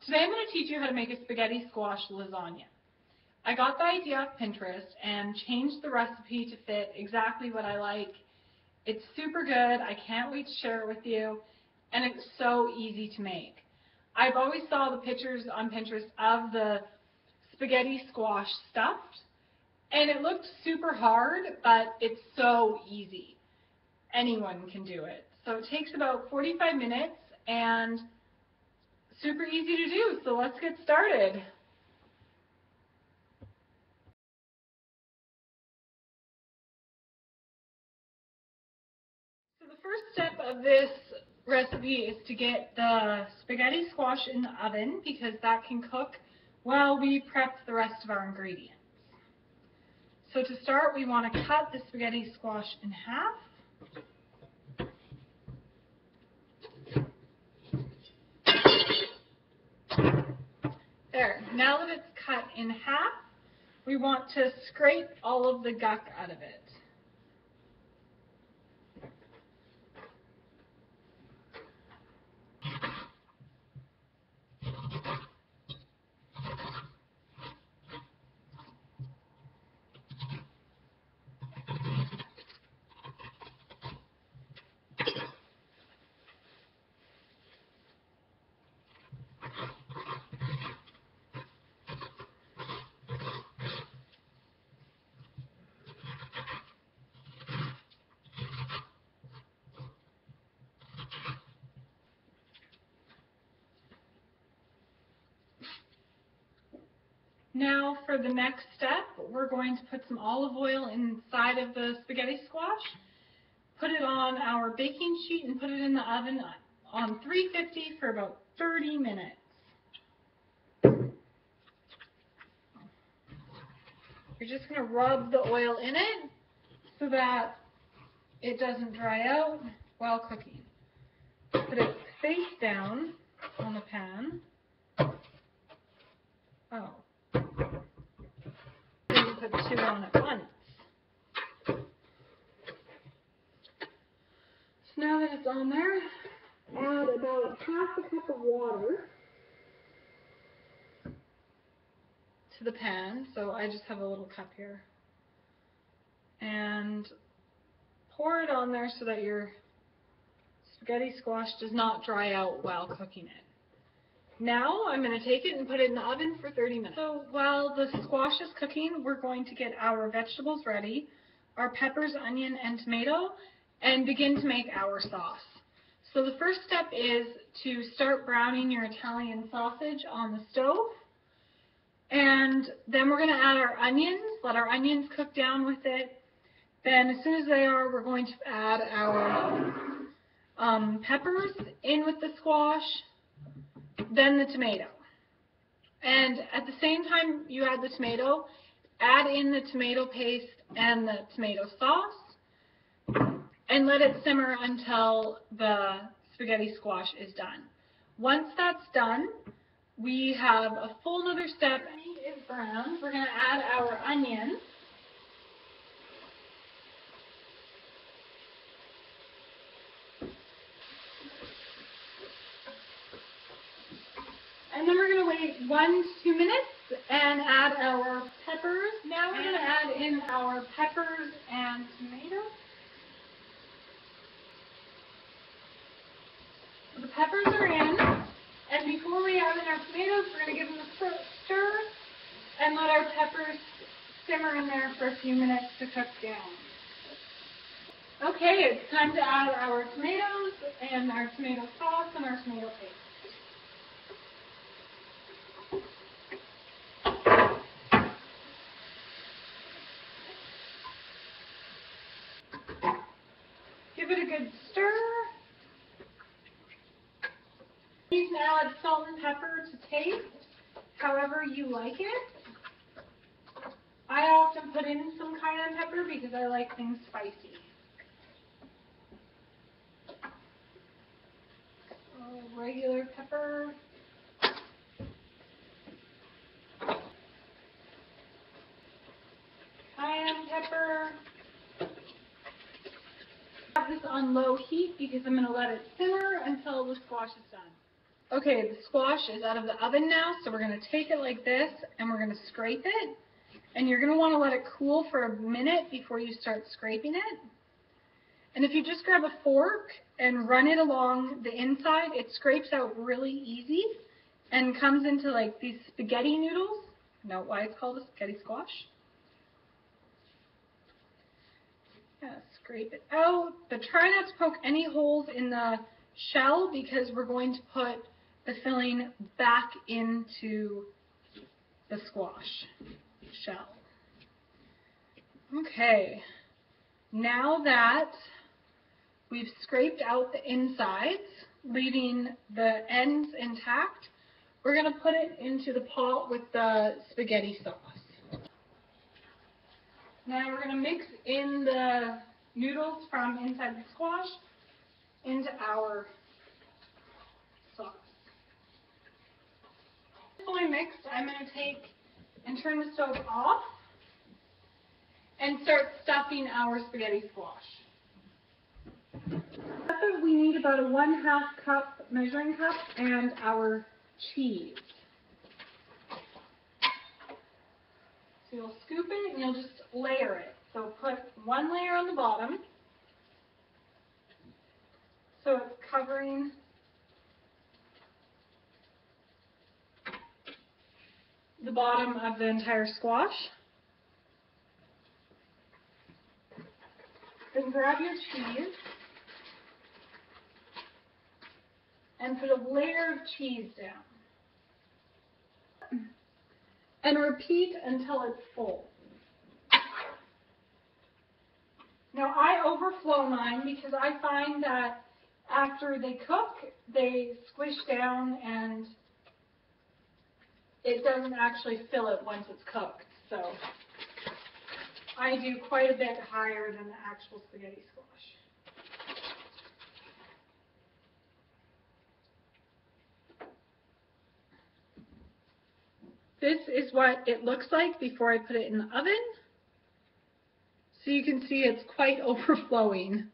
Today I'm going to teach you how to make a spaghetti squash lasagna. I got the idea off Pinterest and changed the recipe to fit exactly what I like. It's super good, I can't wait to share it with you, and it's so easy to make. I've always saw the pictures on Pinterest of the spaghetti squash stuffed, and it looked super hard, but it's so easy. Anyone can do it. So it takes about 45 minutes and super easy to do, so let's get started. So the first step of this recipe is to get the spaghetti squash in the oven because that can cook while we prep the rest of our ingredients. So to start, we want to cut the spaghetti squash in half. There, now that it's cut in half, we want to scrape all of the gunk out of it. Now for the next step, we're going to put some olive oil inside of the spaghetti squash, put it on our baking sheet and put it in the oven on 350 for about 30 minutes. You're just going to rub the oil in it so that it doesn't dry out while cooking. Put it face down on the pan. Oh. Then you put two on at once. So now that it's on there, add about half a cup of water to the pan. So I just have a little cup here. And pour it on there so that your spaghetti squash does not dry out while cooking it. Now I'm going to take it and put it in the oven for 30 minutes. So while the squash is cooking, we're going to get our vegetables ready, our peppers, onion, and tomato, and begin to make our sauce. So the first step is to start browning your Italian sausage on the stove. And then we're going to add our onions, let our onions cook down with it. Then as soon as they are, we're going to add our peppers in with the squash, then the tomato. And at the same time you add the tomato, add in the tomato paste and the tomato sauce, and let it simmer until the spaghetti squash is done. Once that's done, we have a full other step. The meat is browned. We're going to add our onions. And then we're going to wait 1 to 2 minutes and add our peppers. Now we're going to add in our peppers and tomatoes. So the peppers are in, and before we add in our tomatoes, we're going to give them a stir and let our peppers simmer in there for a few minutes to cook down. Okay, it's time to add our tomatoes and our tomato sauce and our tomato paste. Give it a good stir. You can add salt and pepper to taste, however you like it. I often put in some cayenne pepper because I like things spicy. So regular pepper. Cayenne pepper. I have this on low heat because I'm going to let it simmer until the squash is done. Okay, the squash is out of the oven now, so we're going to take it like this and we're going to scrape it. And you're going to want to let it cool for a minute before you start scraping it. And if you just grab a fork and run it along the inside, it scrapes out really easy and comes into like these spaghetti noodles. Know why it's called a spaghetti squash? Yeah, scrape it out, but try not to poke any holes in the shell because we're going to put the filling back into the squash shell. Okay, now that we've scraped out the insides, leaving the ends intact, we're going to put it into the pot with the spaghetti sauce. Now we're going to mix in the noodles from inside the squash into our sauce. Fully mixed, I'm going to take and turn the stove off and start stuffing our spaghetti squash. We need about a 1/2 cup measuring cup and our cheese. So you'll scoop it and you'll just layer it. So put one layer on the bottom so it's covering the bottom of the entire squash. Then grab your cheese and put a layer of cheese down. And repeat until it's full. Now I overflow mine because I find that after they cook, they squish down and it doesn't actually fill it once it's cooked. So I do quite a bit higher than the actual spaghetti squash. This is what it looks like before I put it in the oven. So you can see it's quite overflowing.